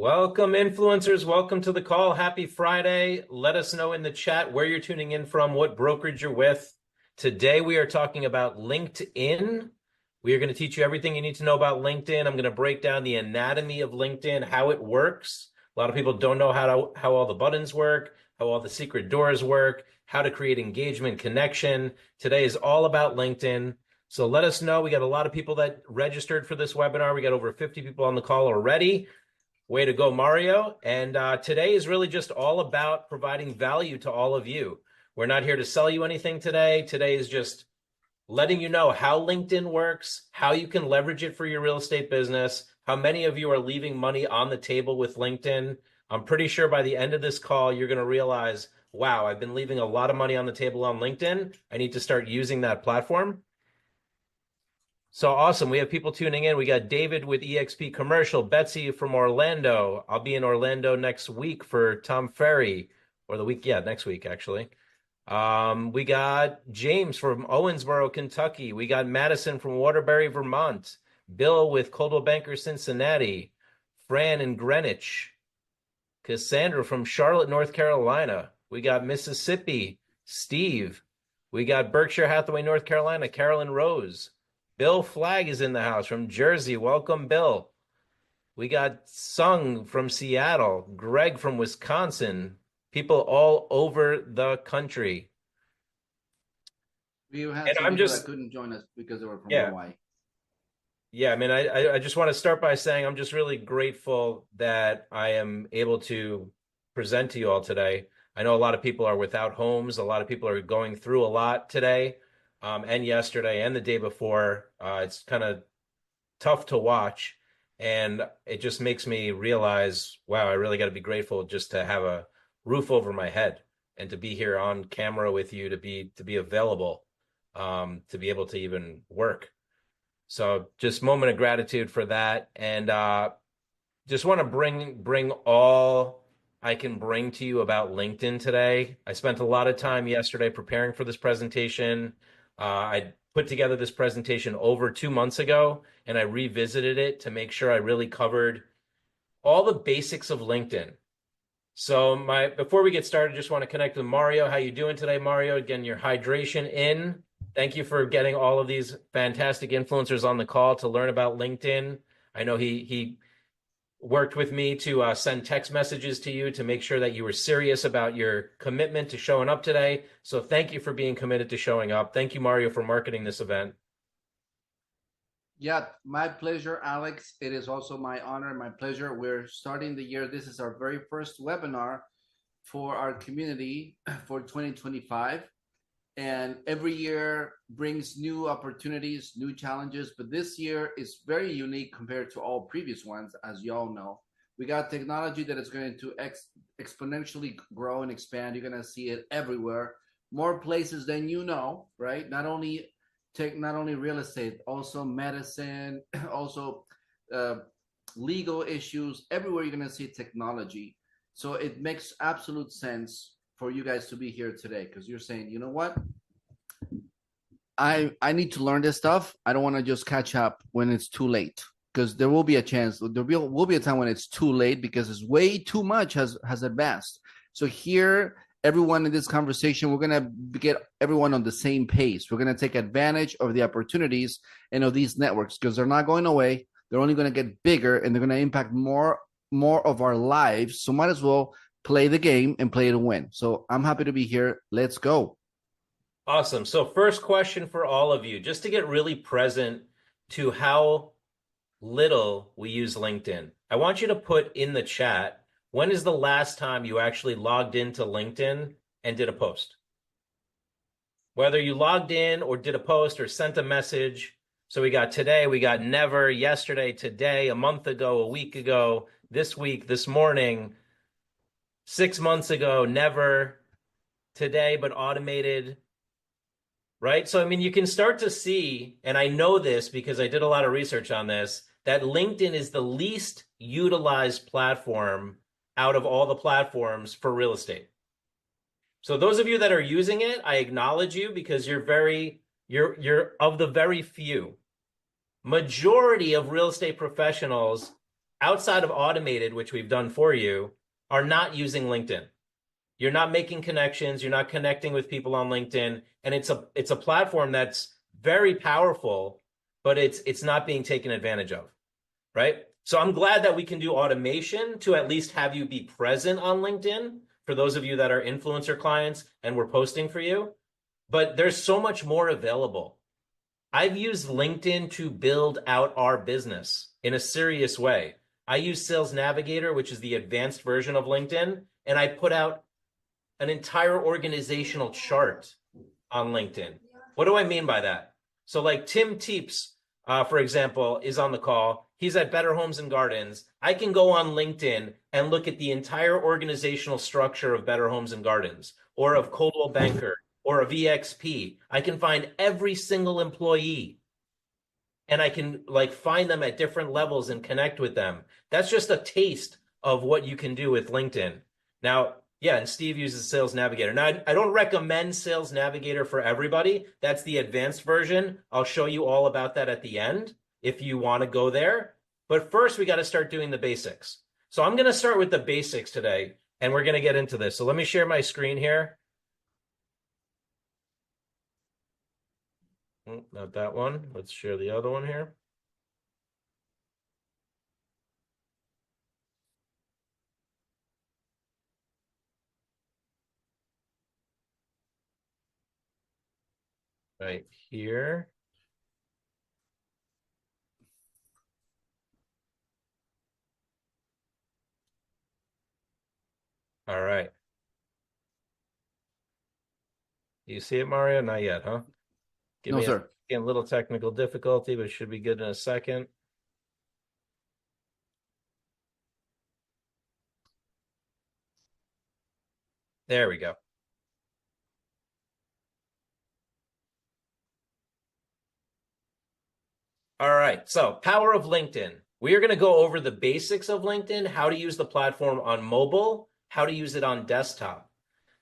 Welcome, influencers. Welcome to the call. Happy Friday. Let us know in the chat where you're tuning in from, what brokerage you're with. Today, we are talking about LinkedIn. We are going to teach you everything you need to know about LinkedIn. I'm going to break down the anatomy of LinkedIn, how it works. A lot of people don't know how all the buttons work, how all the secret doors work, how to create engagement, connection. Today is all about LinkedIn. So let us know. We got a lot of people that registered for this webinar. We got over 50 people on the call already. Way to go, Mario. And today is really just all about providing value to all of you. We're not here to sell you anything today. Today is just letting you know how LinkedIn works, how you can leverage it for your real estate business, how many of you are leaving money on the table with LinkedIn. I'm pretty sure by the end of this call, you're going to realize, wow, I've been leaving a lot of money on the table on LinkedIn. I need to start using that platform. So awesome. We have people tuning in. We got David with eXp Commercial, Betsy from Orlando. I'll be in Orlando next week for Tom Ferry, or next week, actually. We got James from Owensboro, Kentucky. We got Madison from Waterbury, Vermont. Bill with Coldwell Banker, Cincinnati. Fran in Greenwich. Cassandra from Charlotte, North Carolina. We got Mississippi. Steve. We got Berkshire Hathaway, North Carolina. Carolyn Rose. Bill Flagg is in the house from Jersey. Welcome, Bill. We got Sung from Seattle, Greg from Wisconsin, people all over the country. We had some people that couldn't join us because they were from Hawaii. Yeah, I mean, I just want to start by saying I'm just really grateful that I am able to present to you all today. I know a lot of people are without homes. A lot of people are going through a lot today. And yesterday and the day before. It's kind of tough to watch, and it just makes me realize, wow, I really got to be grateful just to have a roof over my head and to be here on camera with you, to be available, to be able to even work. So just moment of gratitude for that, and just want to bring all I can bring to you about LinkedIn today. I spent a lot of time yesterday preparing for this presentation. I put together this presentation over 2 months ago, and I revisited it to make sure I really covered all the basics of LinkedIn. So before we get started, just want to connect with Mario. How you doing today, Mario? Again, your hydration in. Thank you for getting all of these fantastic influencers on the call to learn about LinkedIn. I know he worked with me to send text messages to you to make sure that you were serious about your commitment to showing up today. So thank you for being committed to showing up. Thank you, Mario, for marketing this event. Yeah, my pleasure, Alex. It is also my honor and my pleasure. We're starting the year. This is our very first webinar for our community for 2025. And every year brings new opportunities, new challenges, but this year is very unique compared to all previous ones, as you all know. We got technology that is going to exponentially grow and expand. You're going to see it everywhere, more places than you know, right? Not only real estate, also medicine, also legal issues. Everywhere you're going to see technology. So it makes absolute sense for you guys to be here today, because you're saying, you know what, I need to learn this stuff. I don't want to just catch up when it's too late, because there will be a chance, there will be a time when it's too late, because it's way too much has advanced. So here, everyone in this conversation, we're going to get everyone on the same pace. We're going to take advantage of the opportunities and of these networks, because they're not going away. They're only going to get bigger, and they're going to impact more of our lives. So might as well play the game and play to win. So I'm happy to be here. Let's go. Awesome. So first question for all of you, just to get really present to how little we use LinkedIn. I want you to put in the chat, when is the last time you actually logged into LinkedIn and did a post? Whether you logged in or did a post or sent a message. So we got today, we got never, yesterday, today, a month ago, a week ago, this week, this morning, 6 months ago, never, today, but automated, right? So, I mean, you can start to see, and I know this because I did a lot of research on this, that LinkedIn is the least utilized platform out of all the platforms for real estate. So those of you that are using it, I acknowledge you, because you're of the very few. Majority of real estate professionals outside of automated, which we've done for you, are not using LinkedIn. You're not making connections, you're not connecting with people on LinkedIn, and it's a platform that's very powerful, but it's not being taken advantage of, right? So I'm glad that we can do automation to at least have you be present on LinkedIn for those of you that are influencer clients and we're posting for you. But there's so much more available. I've used LinkedIn to build out our business in a serious way. I use Sales Navigator, which is the advanced version of LinkedIn, and I put out an entire organizational chart on LinkedIn. What do I mean by that? So like Tim Teeps, for example, is on the call. He's at Better Homes and Gardens. I can go on LinkedIn and look at the entire organizational structure of Better Homes and Gardens, or of Coldwell Banker, or of EXP. I can find every single employee, and I can like find them at different levels and connect with them. That's just a taste of what you can do with LinkedIn. Now, yeah, and Steve uses Sales Navigator. Now, I don't recommend Sales Navigator for everybody. That's the advanced version. I'll show you all about that at the end if you want to go there. But first, we got to start doing the basics. So I'm going to start with the basics today, and we're going to get into this. So let me share my screen here. Not that one. Let's share the other one here. Right here. All right. Do you see it, Mario? Not yet, huh? Give No, me sir. a little technical difficulty, but it should be good in a second. There we go. All right, so power of LinkedIn. We are going to go over the basics of LinkedIn, how to use the platform on mobile, how to use it on desktop.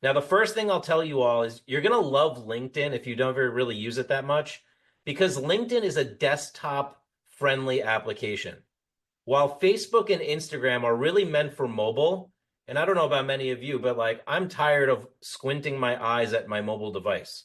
Now, the first thing I'll tell you all is you're going to love LinkedIn if you don't really use it that much, because LinkedIn is a desktop-friendly application. While Facebook and Instagram are really meant for mobile, and I don't know about many of you, but like I'm tired of squinting my eyes at my mobile device.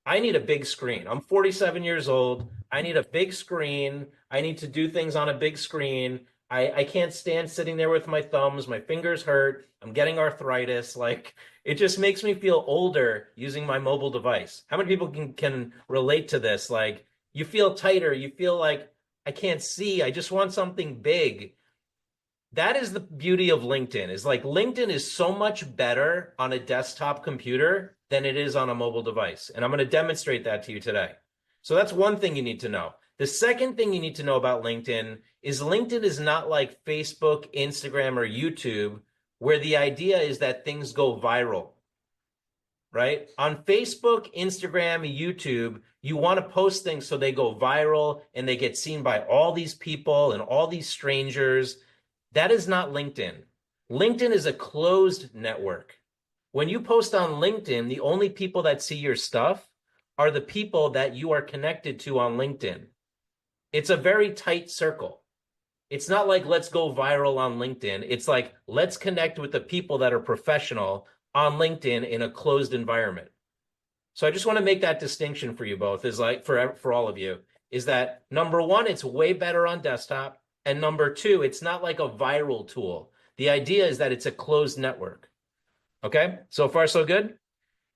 I need a big screen. I'm 47 years old. I need a big screen. I need to do things on a big screen. I can't stand sitting there with my thumbs. My fingers hurt. I'm getting arthritis. Like it just makes me feel older using my mobile device. How many people can relate to this? Like you feel tighter. You feel like I can't see. I just want something big. That is the beauty of LinkedIn, is like LinkedIn is so much better on a desktop computer than it is on a mobile device. And I'm going to demonstrate that to you today. So that's one thing you need to know. The second thing you need to know about LinkedIn is not like Facebook, Instagram, or YouTube, where the idea is that things go viral, right? On Facebook, Instagram, YouTube, you want to post things so they go viral and they get seen by all these people and all these strangers. That is not LinkedIn. LinkedIn is a closed network. When you post on LinkedIn, the only people that see your stuff are the people that you are connected to on LinkedIn. It's a very tight circle. It's not like let's go viral on LinkedIn. It's like let's connect with the people that are professional on LinkedIn in a closed environment. So I just want to make that distinction for you both, is like for all of you, is that number one, it's way better on desktop. And number two, it's not like a viral tool. The idea is that it's a closed network. Okay, so far so good?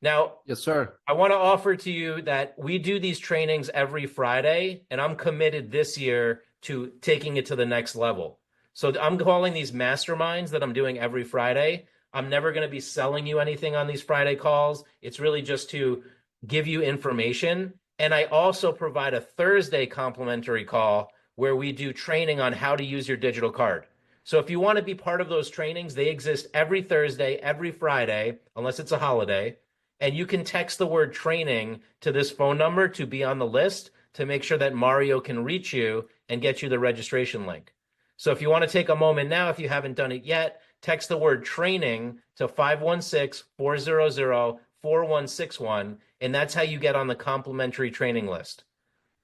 Now, Yes, sir. I want to offer to you that we do these trainings every Friday, and I'm committed this year to taking it to the next level. So I'm calling these masterminds that I'm doing every Friday. I'm never going to be selling you anything on these Friday calls. It's really just to give you information. And I also provide a Thursday complimentary call where we do training on how to use your digital card. So if you want to be part of those trainings, they exist every Thursday, every Friday, unless it's a holiday. And you can text the word training to this phone number to be on the list to make sure that Mario can reach you and get you the registration link. So if you want to take a moment now, if you haven't done it yet, text the word training to 516-400-4161, and that's how you get on the complimentary training list.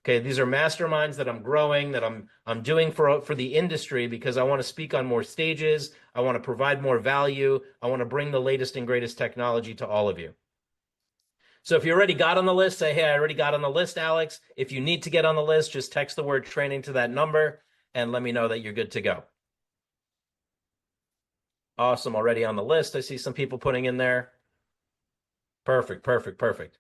Okay, these are masterminds that I'm growing, that I'm doing for the industry because I want to speak on more stages. I want to provide more value. I want to bring the latest and greatest technology to all of you. So if you already got on the list, say, hey, I already got on the list, Alex. If you need to get on the list, just text the word training to that number and let me know that you're good to go. Awesome, already on the list. I see some people putting in there. Perfect, perfect, perfect.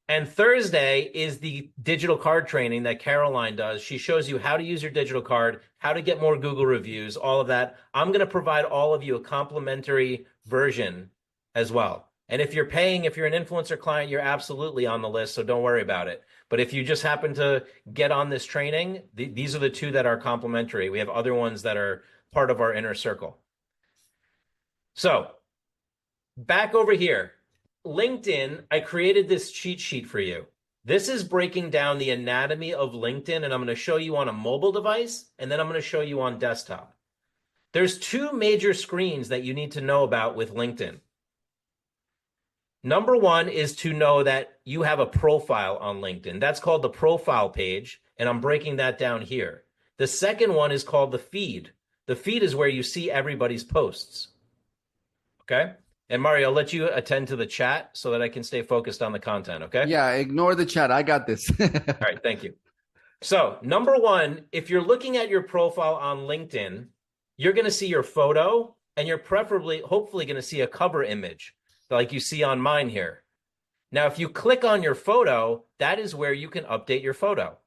And Thursday is the digital card training that Caroline does. She shows you how to use your digital card, how to get more Google reviews, all of that. I'm going to provide all of you a complimentary version as well. And if you're paying, if you're an influencer client, you're absolutely on the list, so don't worry about it. But if you just happen to get on this training, these are the two that are complimentary. We have other ones that are part of our inner circle. So back over here. LinkedIn, I created this cheat sheet for you. This is breaking down the anatomy of LinkedIn, and I'm going to show you on a mobile device, and then I'm going to show you on desktop. There's two major screens that you need to know about with LinkedIn. Number one is to know that you have a profile on LinkedIn. That's called the profile page, and I'm breaking that down here. The second one is called the feed. The feed is where you see everybody's posts. Okay? And Mario, I'll let you attend to the chat so that I can stay focused on the content, okay? Yeah, ignore the chat. I got this. All right, thank you. So, number one, if you're looking at your profile on LinkedIn, you're going to see your photo and you're hopefully going to see a cover image like you see on mine here. Now, if you click on your photo, that is where you can update your photo.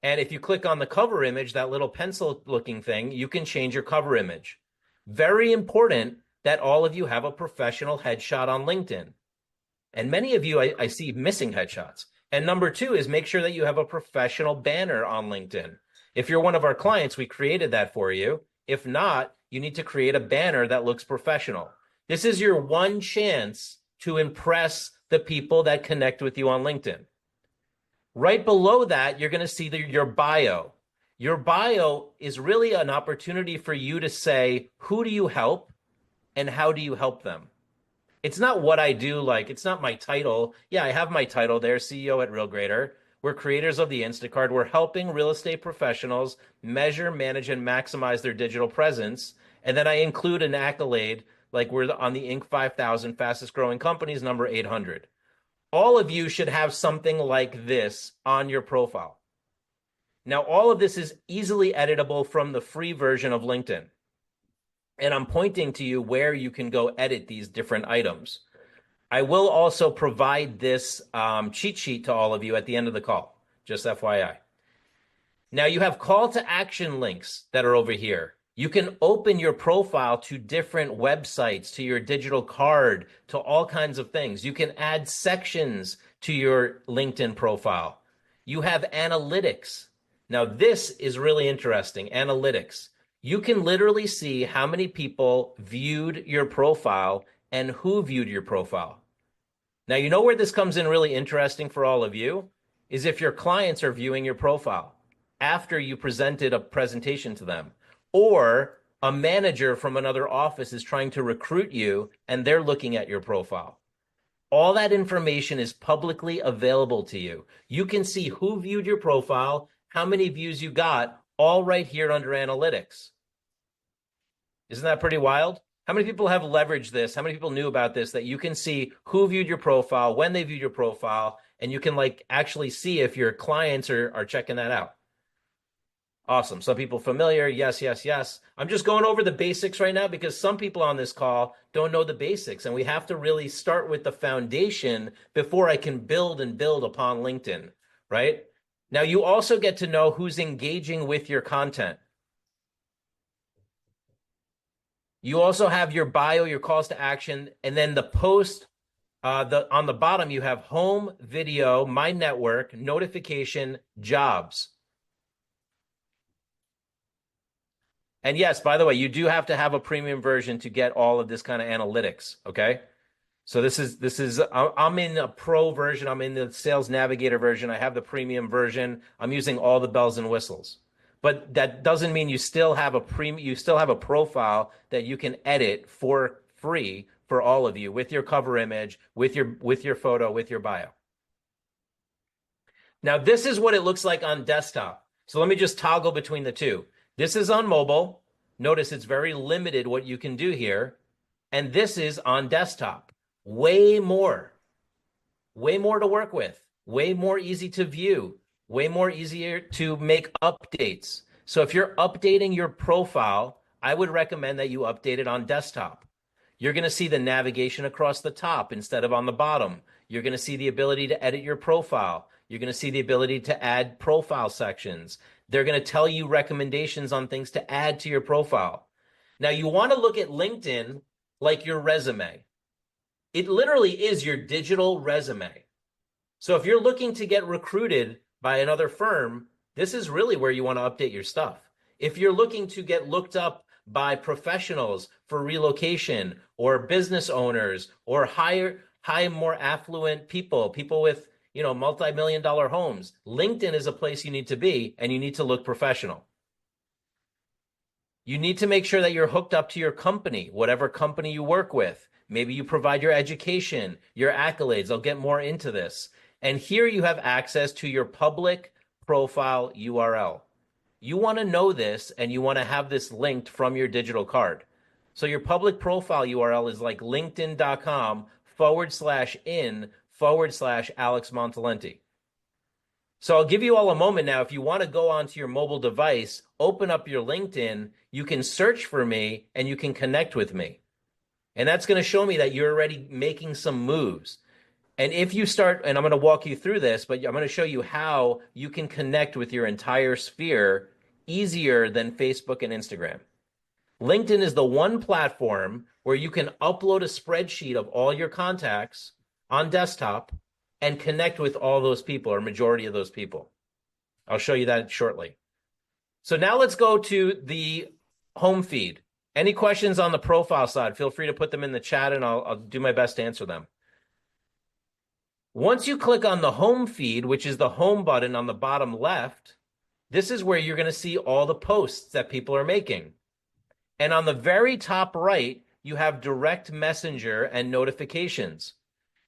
And if you click on the cover image, that little pencil looking thing, you can change your cover image. Very important that all of you have a professional headshot on LinkedIn. And many of you I see missing headshots. And number two is make sure that you have a professional banner on LinkedIn. If you're one of our clients, we created that for you. If not, you need to create a banner that looks professional. This is your one chance to impress the people that connect with you on LinkedIn. Right below that, you're going to see your bio. Your bio is really an opportunity for you to say, who do you help? And how do you help them? It's not what I do, like it's not my title. Yeah, I have my title there, CEO at RealGrader. We're creators of the Instacard. We're helping real estate professionals measure, manage, and maximize their digital presence. And then I include an accolade, like we're on the Inc. 5000 fastest growing companies, number 800. All of you should have something like this on your profile. Now, all of this is easily editable from the free version of LinkedIn. And I'm pointing to you where you can go edit these different items. I will also provide this cheat sheet to all of you at the end of the call, just FYI. Now you have call to action links that are over here. You can open your profile to different websites, to your digital card, to all kinds of things. You can add sections to your LinkedIn profile. You have analytics. Now this is really interesting, analytics. You can literally see how many people viewed your profile and who viewed your profile. Now, you know where this comes in really interesting for all of you is if your clients are viewing your profile after you presented a presentation to them, or a manager from another office is trying to recruit you and they're looking at your profile. All that information is publicly available to you. You can see who viewed your profile, how many views you got, all right here under analytics. Isn't that pretty wild? How many people have leveraged this? How many people knew about this, that you can see who viewed your profile, when they viewed your profile, and you can like actually see if your clients are checking that out? Awesome. Some people familiar. Yes, yes, yes. I'm just going over the basics right now because some people on this call don't know the basics, and we have to really start with the foundation before I can build and build upon LinkedIn, right? Now, you also get to know who's engaging with your content. You also have your bio, your calls to action, and then the post. On the bottom, you have home, video, my network, notification, jobs. And yes, by the way, you do have to have a premium version to get all of this kind of analytics, okay? So I'm in a pro version. I'm in the Sales Navigator version. I have the premium version. I'm using all the bells and whistles. But that doesn't mean you still have a profile that you can edit for free for all of you with your cover image, with your photo, with your bio. Now, this is what it looks like on desktop. So let me just toggle between the two. This is on mobile. Notice it's very limited what you can do here. And this is on desktop. Way more to work with, way more easy to view, way more easier to make updates. So if you're updating your profile, I would recommend that you update it on desktop. You're going to see the navigation across the top instead of on the bottom. You're going to see the ability to edit your profile. You're going to see the ability to add profile sections. They're going to tell you recommendations on things to add to your profile. Now, you want to look at LinkedIn like your resume. It literally is your digital resume. So if you're looking to get recruited by another firm, this is really where you want to update your stuff. If you're looking to get looked up by professionals for relocation or business owners or more affluent people with, multi-million-dollar homes, LinkedIn is a place you need to be, and you need to look professional. You need to make sure that you're hooked up to your company, whatever company you work with. Maybe you provide your education, your accolades. I'll get more into this. And here you have access to your public profile URL. You want to know this, and you want to have this linked from your digital card. So your public profile URL is like linkedin.com/in/Alex Montalenti. So I'll give you all a moment now. If you want to go onto your mobile device, open up your LinkedIn, you can search for me and you can connect with me. And that's going to show me that you're already making some moves. And if you start, and I'm going to walk you through this, but I'm going to show you how you can connect with your entire sphere easier than Facebook and Instagram. LinkedIn is the one platform where you can upload a spreadsheet of all your contacts on desktop and connect with all those people, or majority of those people. I'll show you that shortly. So now let's go to the home feed. Any questions on the profile side, feel free to put them in the chat and I'll do my best to answer them. Once you click on the home feed, which is the home button on the bottom left, this is where you're going to see all the posts that people are making. And on the very top right, you have direct messenger and notifications.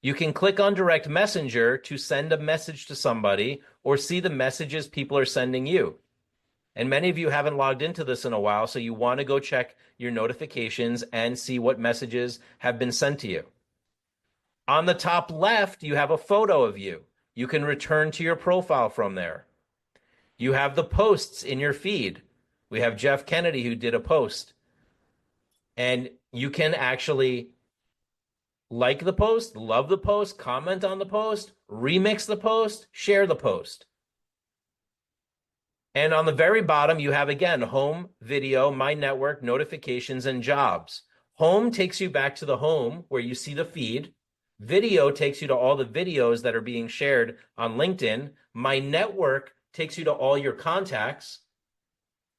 You can click on direct messenger to send a message to somebody or see the messages people are sending you. And many of you haven't logged into this in a while, so you want to go check your notifications and see what messages have been sent to you. On the top left, you have a photo of you. You can return to your profile from there. You have the posts in your feed. We have Jeff Kennedy who did a post. And you can actually like the post, love the post, comment on the post, remix the post, share the post. And on the very bottom, you have, again, home, video, my network, notifications, and jobs. Home takes you back to the home where you see the feed. Video takes you to all the videos that are being shared on LinkedIn. My network takes you to all your contacts.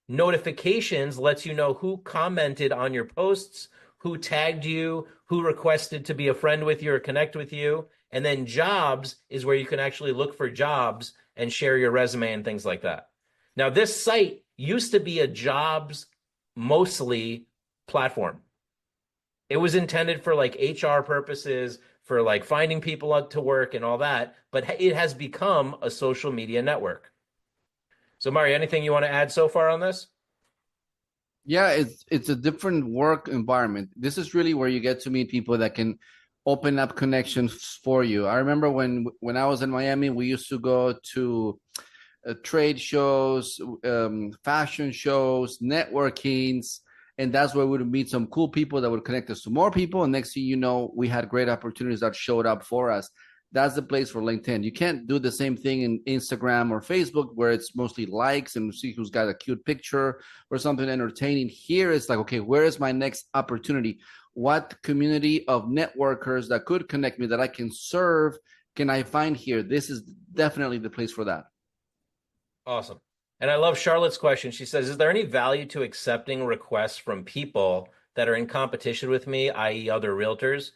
Notifications lets you know who commented on your posts, who tagged you, who requested to be a friend with you or connect with you. And then jobs is where you can actually look for jobs and share your resume and things like that. Now, this site used to be a jobs mostly platform. It was intended for like HR purposes, for like finding people out to work and all that, but it has become a social media network. So Mario, anything you want to add so far on this? Yeah, it's a different work environment. This is really where you get to meet people that can open up connections for you. I remember when I was in Miami, we used to go to trade shows, fashion shows, networkings, and that's where we would meet some cool people that would connect us to more people. And next thing you know, we had great opportunities that showed up for us. That's the place for LinkedIn. You can't do the same thing in Instagram or Facebook where it's mostly likes and see who's got a cute picture or something entertaining. Here it's like, okay, where is my next opportunity? What community of networkers that could connect me that I can serve can I find here? This is definitely the place for that. Awesome. And I love Charlotte's question. She says, is there any value to accepting requests from people that are in competition with me, i.e. other realtors?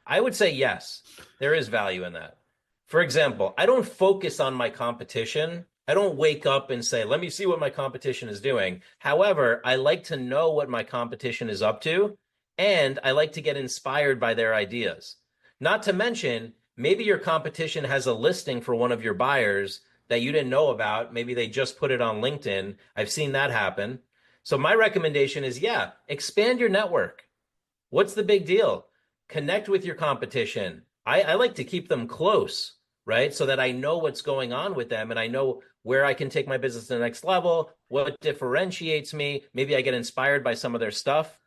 I would say yes, there is value in that. For example, I don't focus on my competition. I don't wake up and say, let me see what my competition is doing. However, I like to know what my competition is up to, and I like to get inspired by their ideas. Not to mention, maybe your competition has a listing for one of your buyers that you didn't know about. Maybe they just put it on LinkedIn. I've seen that happen. So my recommendation is, yeah, expand your network. What's the big deal? Connect with your competition. I like to keep them close, right? So that I know what's going on with them and I know where I can take my business to the next level, what differentiates me. Maybe I get inspired by some of their stuff.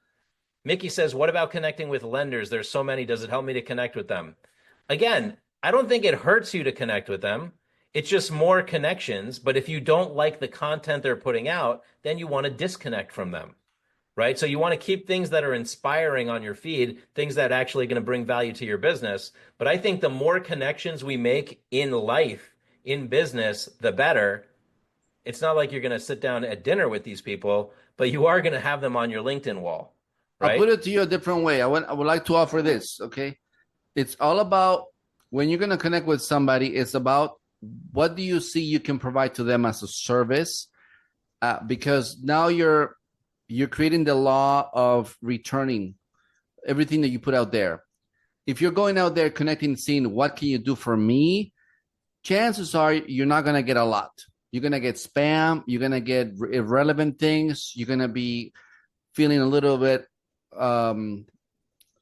Mickey says, what about connecting with lenders? There's so many. Does it help me to connect with them? Again, I don't think it hurts you to connect with them. It's just more connections. But if you don't like the content they're putting out, then you want to disconnect from them, right? So you want to keep things that are inspiring on your feed, things that are actually going to bring value to your business. But I think the more connections we make in life, in business, the better. It's not like you're going to sit down at dinner with these people, but you are going to have them on your LinkedIn wall, I'll right? put it to you a different way. I would like to offer this, okay? It's all about when you're going to connect with somebody, it's about what do you see you can provide to them as a service? Because now you're creating the law of returning everything that you put out there. If you're going out there connecting, seeing what can you do for me, chances are you're not going to get a lot. You're going to get spam. You're going to get irrelevant things. You're going to be feeling a little bit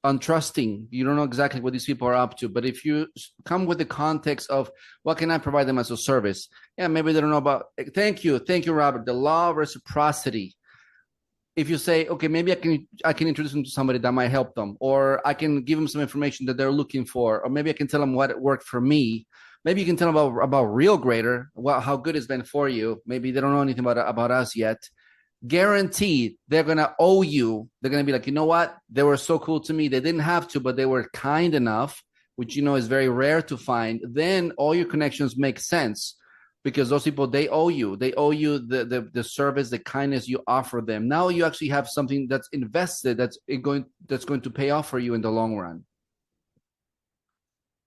untrusting. You don't know exactly what these people are up to. But if you come with the context of what can I provide them as a service? Yeah, maybe they don't know about. Thank you, Robert. The law of reciprocity. If you say, okay, maybe I can introduce them to somebody that might help them, or I can give them some information that they're looking for, or maybe I can tell them what worked for me. Maybe you can tell them about Real Grader, how good it's been for you. Maybe they don't know anything about us yet. Guaranteed, they're going to owe you. They're going to be like, you know what? They were so cool to me. They didn't have to, but they were kind enough, which, is very rare to find. Then all your connections make sense because those people, they owe you. They owe you the service, the kindness you offer them. Now you actually have something that's invested, that's going to pay off for you in the long run.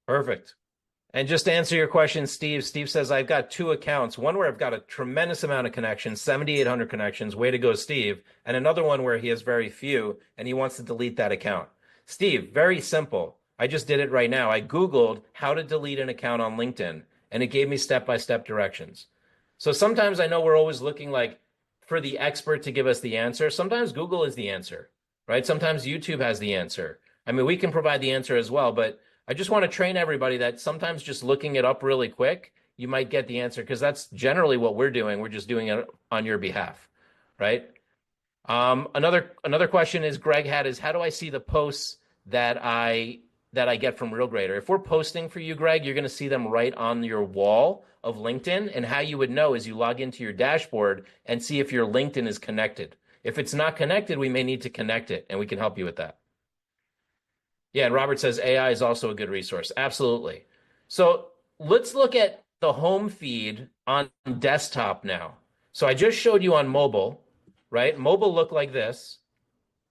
Perfect. And just to answer your question, Steve says, I've got 2 accounts, one where I've got a tremendous amount of connections, 7,800 connections. Way to go, Steve. And another one where he has very few and he wants to delete that account. Steve, very simple. I just did it right now. I Googled how to delete an account on LinkedIn and it gave me step-by-step directions. So sometimes I know we're always looking like for the expert to give us the answer. Sometimes Google is the answer, right? Sometimes YouTube has the answer. I mean, we can provide the answer as well, but I just want to train everybody that sometimes just looking it up really quick, you might get the answer because that's generally what we're doing. We're just doing it on your behalf, right? Another question is Greg had is how do I see the posts that I get from Real Grader? If we're posting for you, Greg, you're going to see them right on your wall of LinkedIn. And how you would know is you log into your dashboard and see if your LinkedIn is connected. If it's not connected, we may need to connect it and we can help you with that. Yeah, and Robert says AI is also a good resource. Absolutely. So let's look at the home feed on desktop now. So I just showed you on mobile, right? Mobile looked like this.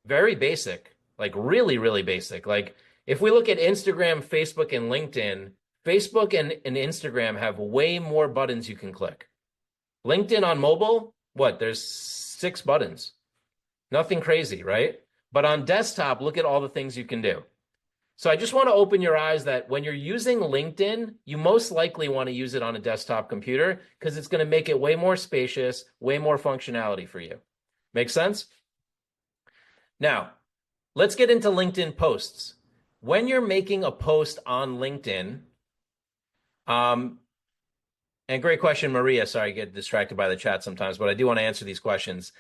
Very basic, like really, really basic. Like if we look at Instagram, Facebook, and LinkedIn, Facebook and Instagram have way more buttons you can click. LinkedIn on mobile, there's 6 buttons. Nothing crazy, right? But on desktop, look at all the things you can do. So I just want to open your eyes that when you're using LinkedIn, you most likely want to use it on a desktop computer because it's going to make it way more spacious, way more functionality for you. Make sense? Now, let's get into LinkedIn posts. When you're making a post on LinkedIn, and great question, Maria. Sorry, I get distracted by the chat sometimes, but I do want to answer these questions.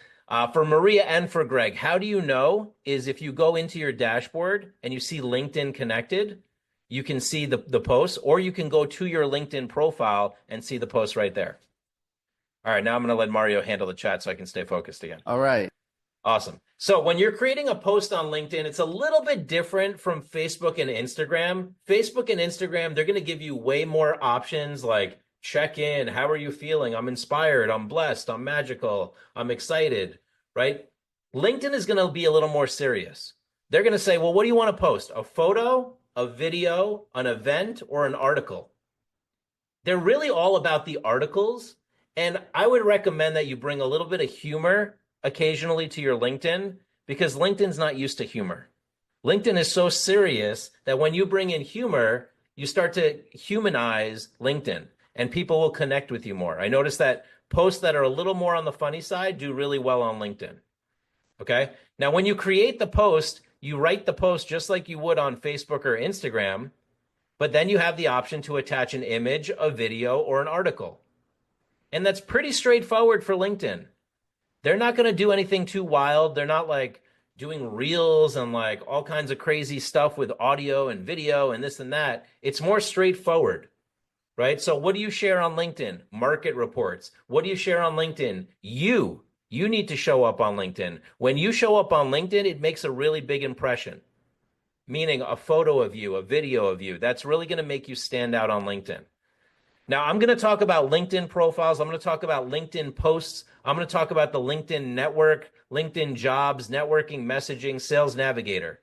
For Maria and for Greg, how do you know is if you go into your dashboard and you see LinkedIn connected, you can see the posts, or you can go to your LinkedIn profile and see the post right there. All right, now I'm going to let Mario handle the chat so I can stay focused again. All right. Awesome. So when you're creating a post on LinkedIn, it's a little bit different from Facebook and Instagram. Facebook and Instagram, they're going to give you way more options like check in. How are you feeling? I'm inspired. I'm blessed. I'm magical. I'm excited, right? LinkedIn is going to be a little more serious. They're going to say, well, what do you want to post? A photo, a video, an event, or an article? They're really all about the articles. And I would recommend that you bring a little bit of humor occasionally to your LinkedIn because LinkedIn's not used to humor. LinkedIn is so serious that when you bring in humor, you start to humanize LinkedIn. and people will connect with you more. I noticed that posts that are a little more on the funny side do really well on LinkedIn. Okay. Now, when you create the post, you write the post just like you would on Facebook or Instagram, but then you have the option to attach an image, a video, or an article. And that's pretty straightforward for LinkedIn. They're not going to do anything too wild. They're not like doing reels and like all kinds of crazy stuff with audio and video and this and that. It's more straightforward, right? So what do you share on LinkedIn? Market reports. What do you share on LinkedIn? You need to show up on LinkedIn. When you show up on LinkedIn, it makes a really big impression, meaning a photo of you, a video of you. That's really going to make you stand out on LinkedIn. Now, I'm going to talk about LinkedIn profiles. I'm going to talk about LinkedIn posts. I'm going to talk about the LinkedIn network, LinkedIn jobs, networking, messaging, sales navigator.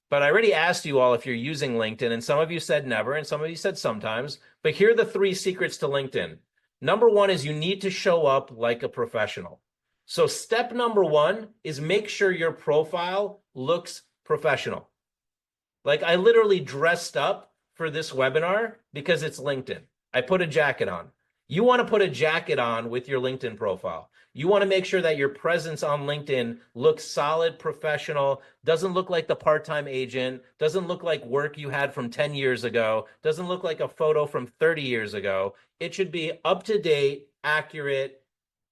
But I already asked you all if you're using LinkedIn, and some of you said never, and some of you said sometimes. But here are the 3 secrets to LinkedIn. Number 1 is you need to show up like a professional. So step number 1 is make sure your profile looks professional. Like I literally dressed up for this webinar because it's LinkedIn. I put a jacket on. You want to put a jacket on with your LinkedIn profile. You want to make sure that your presence on LinkedIn looks solid, professional, doesn't look like the part-time agent, doesn't look like work you had from 10 years ago, doesn't look like a photo from 30 years ago. It should be up-to-date, accurate,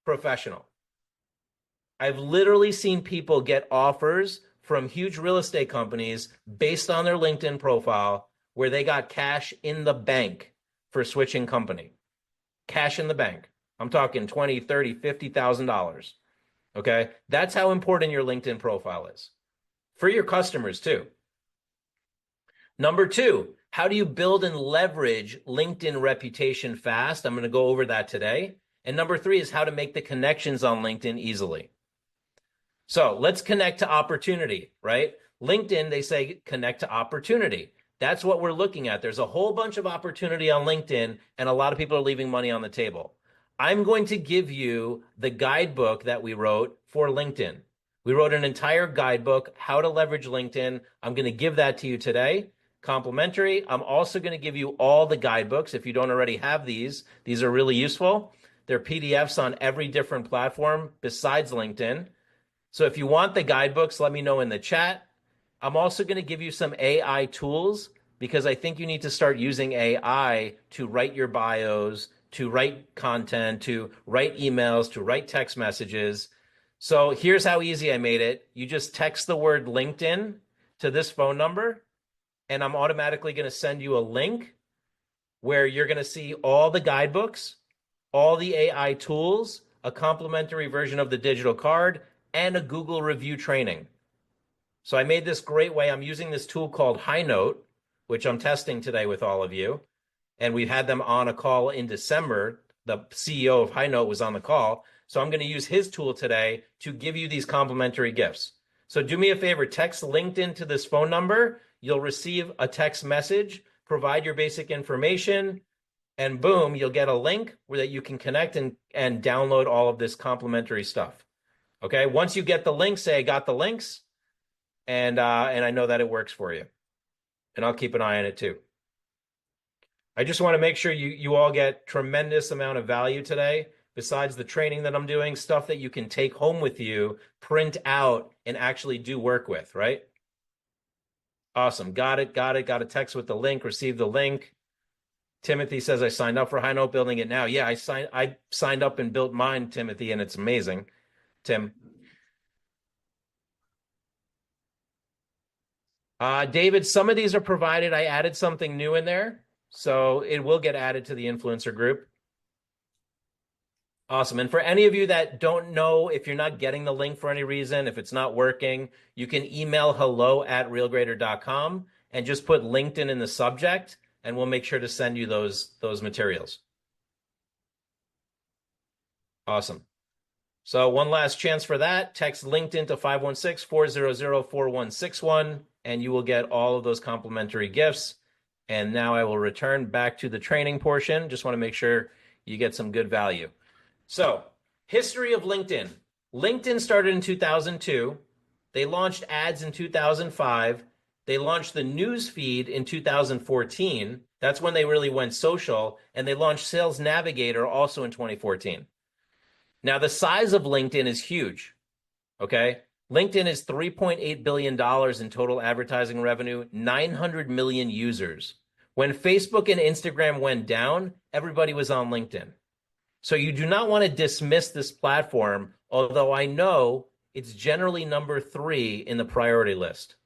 professional. I've literally seen people get offers from huge real estate companies based on their LinkedIn profile where they got cash in the bank for switching company. Cash in the bank. I'm talking $20,000, $30,000, $50,000. Okay? That's how important your LinkedIn profile is. For your customers too. Number 2, how do you build and leverage LinkedIn reputation fast? I'm going to go over that today. And number 3 is how to make the connections on LinkedIn easily. So let's connect to opportunity, right? LinkedIn, they say connect to opportunity. That's what we're looking at. There's a whole bunch of opportunity on LinkedIn, and a lot of people are leaving money on the table. I'm going to give you the guidebook that we wrote for LinkedIn. We wrote an entire guidebook, how to leverage LinkedIn. I'm going to give that to you today, complimentary. I'm also going to give you all the guidebooks. If you don't already have these are really useful. They're PDFs on every different platform besides LinkedIn. So if you want the guidebooks, let me know in the chat. I'm also going to give you some AI tools because I think you need to start using AI to write your bios, to write content, to write emails, to write text messages. So here's how easy I made it. You just text the word LinkedIn to this phone number, and I'm automatically going to send you a link where you're going to see all the guidebooks, all the AI tools, a complimentary version of the digital card, and a Google review training. So I made this great way. I'm using this tool called HighNote, which I'm testing today with all of you. And we've had them on a call in December. The CEO of HighNote was on the call. So I'm going to use his tool today to give you these complimentary gifts. So do me a favor, text LinkedIn to this phone number. You'll receive a text message, provide your basic information, and boom, you'll get a link where that you can connect and download all of this complimentary stuff. Okay, once you get the link, say I got the links, and I know that it works for you. And I'll keep an eye on it too. I just want to make sure you all get tremendous amount of value today. Besides the training that I'm doing, stuff that you can take home with you, print out, and actually do work with, right? Awesome. Got it. Got a text with the link, received the link. Timothy says I signed up for HighNote, building it now. Yeah, I signed up and built mine, Timothy, and it's amazing. Tim. David, some of these are provided. I added something new in there, so it will get added to the influencer group. Awesome. And for any of you that don't know, if you're not getting the link for any reason, if it's not working, you can email hello@realgrader.com and just put LinkedIn in the subject, and we'll make sure to send you those materials. Awesome. So one last chance for that. Text LinkedIn to 516-400-4161, and you will get all of those complimentary gifts. And now I will return back to the training portion. Just want to make sure you get some good value. So, history of LinkedIn. LinkedIn started in 2002. They launched ads in 2005. They launched the news feed in 2014. That's when they really went social, and they launched Sales Navigator also in 2014. Now, the size of LinkedIn is huge, okay? LinkedIn is $3.8 billion in total advertising revenue, 900 million users. When Facebook and Instagram went down, everybody was on LinkedIn. So you do not want to dismiss this platform, although I know it's generally number 3 in the priority list.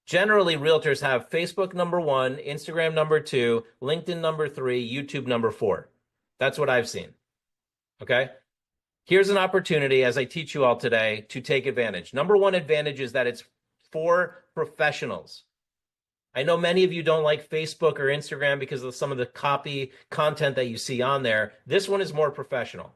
Generally, realtors have Facebook number 1, Instagram number 2, LinkedIn number 3, YouTube number 4. That's what I've seen. Okay? Here's an opportunity, as I teach you all today, to take advantage. Number 1 advantage is that it's for professionals. I know many of you don't like Facebook or Instagram because of some of the copy content that you see on there. This one is more professional.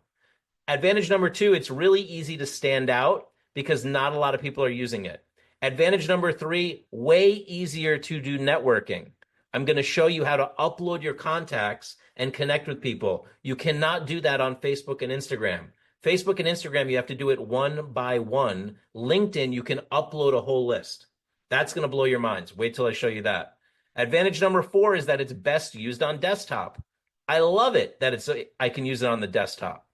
Advantage number 2, it's really easy to stand out because not a lot of people are using it. Advantage number 3, way easier to do networking. I'm going to show you how to upload your contacts and connect with people. You cannot do that on Facebook and Instagram. Facebook and Instagram, you have to do it one by one. LinkedIn, you can upload a whole list. That's going to blow your minds. Wait till I show you that. Advantage number 4 is that it's best used on desktop. I love it that I can use it on the desktop.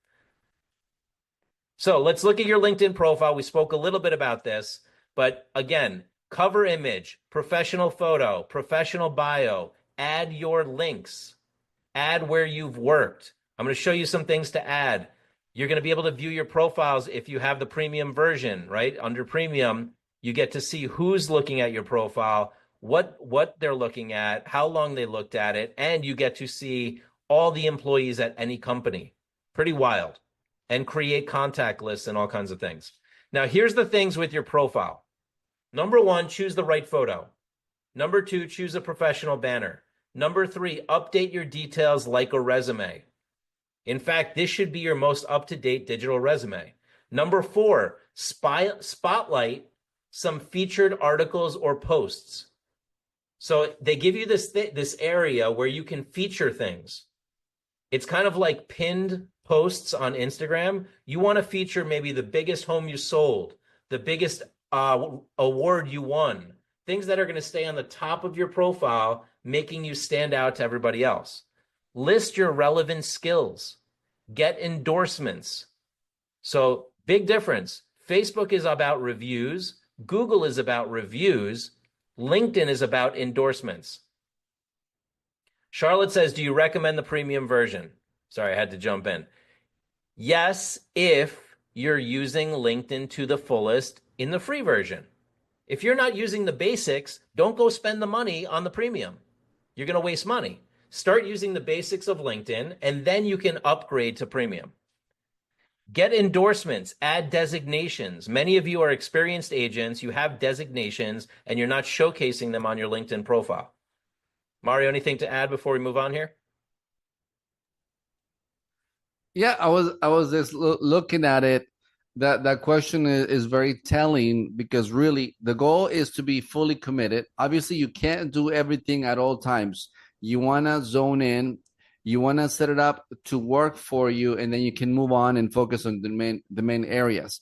So let's look at your LinkedIn profile. We spoke a little bit about this, but again, cover image, professional photo, professional bio, add your links, add where you've worked. I'm going to show you some things to add. You're going to be able to view your profiles if you have the premium version, right? Under premium, you get to see who's looking at your profile, what they're looking at, how long they looked at it, and you get to see all the employees at any company. Pretty wild. And create contact lists and all kinds of things. Now, here's the things with your profile. Number 1, choose the right photo. Number 2, choose a professional banner. Number 3, update your details like a resume. In fact, this should be your most up-to-date digital resume. Number 4, spotlight some featured articles or posts. So they give you this area where you can feature things. It's kind of like pinned posts on Instagram. You want to feature maybe the biggest home you sold, the biggest award you won, things that are going to stay on the top of your profile, making you stand out to everybody else. List your relevant skills. Get endorsements. So big difference. Facebook is about reviews. Google is about reviews. LinkedIn is about endorsements. Charlotte says, do you recommend the premium version? Sorry, I had to jump in. Yes, if you're using LinkedIn to the fullest in the free version. If you're not using the basics, don't go spend the money on the premium. You're going to waste money. Start using the basics of LinkedIn, and then you can upgrade to premium. Get endorsements, add designations. Many of you are experienced agents. You have designations, and you're not showcasing them on your LinkedIn profile. Mario, anything to add before we move on here? Yeah, I was just looking at it. That question is very telling because really the goal is to be fully committed. Obviously, you can't do everything at all times. You want to zone in. You want to set it up to work for you, and then you can move on and focus on the main areas.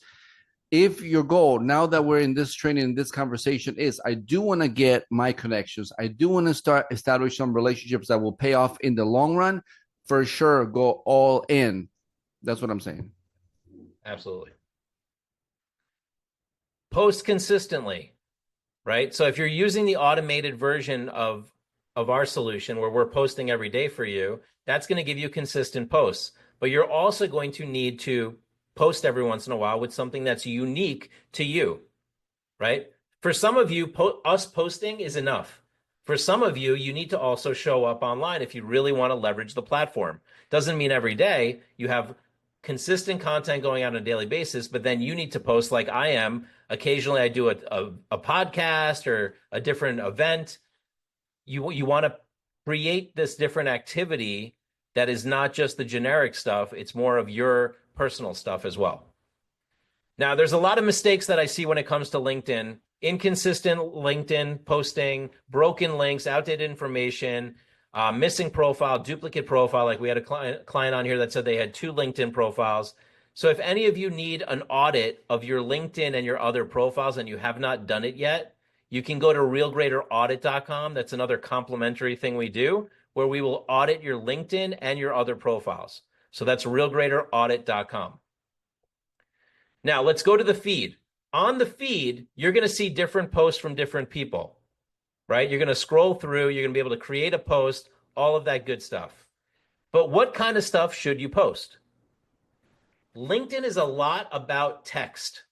If your goal, now that we're in this training, this conversation is, I do want to get my connections. I do want to start establish some relationships that will pay off in the long run. For sure, go all in. That's what I'm saying. Absolutely. Post consistently, right? So if you're using the automated version of our solution where we're posting every day for you, that's going to give you consistent posts. But you're also going to need to post every once in a while with something that's unique to you, right? For some of you, us posting is enough. For some of you, you need to also show up online if you really want to leverage the platform. Doesn't mean every day you have consistent content going out on a daily basis, but then you need to post like I am. Occasionally I do a podcast or a different event. You want to create this different activity that is not just the generic stuff. It's more of your personal stuff as well. Now, there's a lot of mistakes that I see when it comes to LinkedIn. Inconsistent LinkedIn posting, broken links, outdated information, missing profile, duplicate profile. Like we had a client on here that said they had 2 LinkedIn profiles. So if any of you need an audit of your LinkedIn and your other profiles and you have not done it yet, you can go to realgraderaudit.com. That's another complimentary thing we do, where we will audit your LinkedIn and your other profiles. So that's realgraderaudit.com. Now let's go to the feed. On the feed, you're going to see different posts from different people, right? You're going to scroll through, you're going to be able to create a post, all of that good stuff. But what kind of stuff should you post? LinkedIn is a lot about text.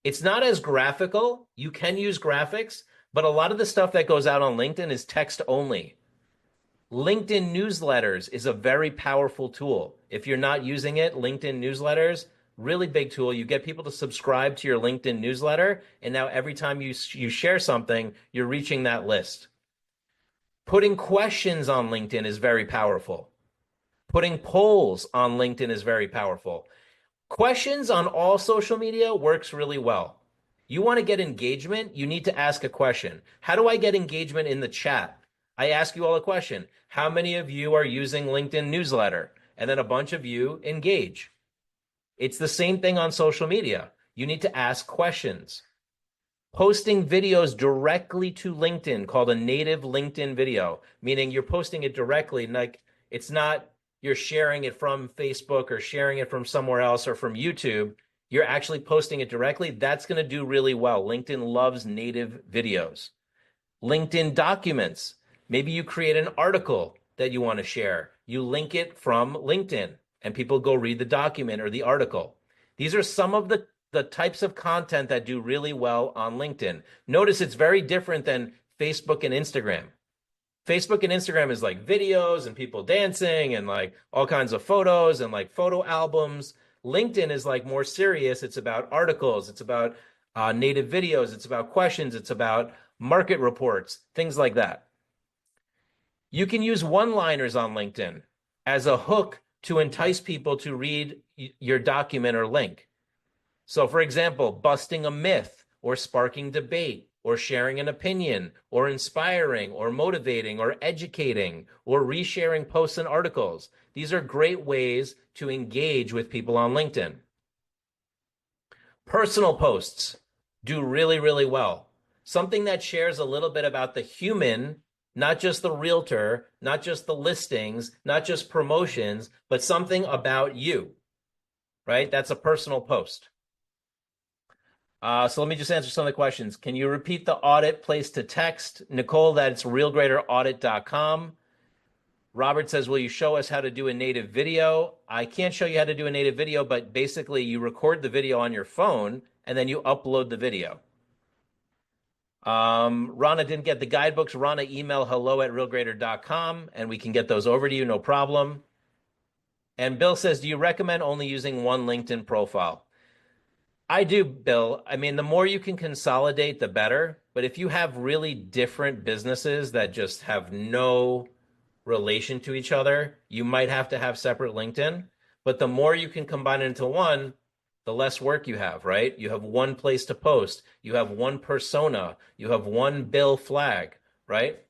It's not as graphical. You can use graphics, but a lot of the stuff that goes out on LinkedIn is text only. LinkedIn newsletters is a very powerful tool. If you're not using it, LinkedIn newsletters, really big tool. You get people to subscribe to your LinkedIn newsletter, and now every time you share something, you're reaching that list. Putting questions on LinkedIn is very powerful. Putting polls on LinkedIn is very powerful. Questions on all social media works really well. You want to get engagement, you need to ask a question. How do I get engagement in the chat? I ask you all a question. How many of you are using LinkedIn newsletter? And then a bunch of you engage. It's the same thing on social media. You need to ask questions. Posting videos directly to LinkedIn, called a native LinkedIn video, meaning you're posting it directly, like it's not you're sharing it from Facebook or sharing it from somewhere else or from YouTube. You're actually posting it directly. That's going to do really well. LinkedIn loves native videos. LinkedIn documents. Maybe you create an article that you want to share. You link it from LinkedIn and people go read the document or the article. These are some of the types of content that do really well on LinkedIn. Notice it's very different than Facebook and Instagram. Facebook and Instagram is like videos and people dancing and like all kinds of photos and like photo albums. LinkedIn is like more serious. It's about articles. It's about native videos. It's about questions. It's about market reports, things like that. You can use one-liners on LinkedIn as a hook to entice people to read your document or link. So for example, busting a myth or sparking debate or sharing an opinion or inspiring or motivating or educating or resharing posts and articles. These are great ways to engage with people on LinkedIn. Personal posts do really, really well. Something that shares a little bit about the human, not just the realtor, not just the listings, not just promotions, but something about you, right? That's a personal post. So let me just answer some of the questions. Can you repeat the audit place to text? Nicole, that's realgraderaudit.com. Robert says, will you show us how to do a native video? I can't show you how to do a native video, but basically you record the video on your phone and then you upload the video. Rana didn't get the guidebooks. Rana, email hello@realgrader.com and we can get those over to you, no problem. And Bill says, do you recommend only using one LinkedIn profile? I do, Bill. I mean, the more you can consolidate, the better. But if you have really different businesses that just have no relation to each other, you might have to have separate LinkedIn. But the more you can combine it into one, the less work you have, right? You have one place to post. You have one persona. You have one bill flag, right?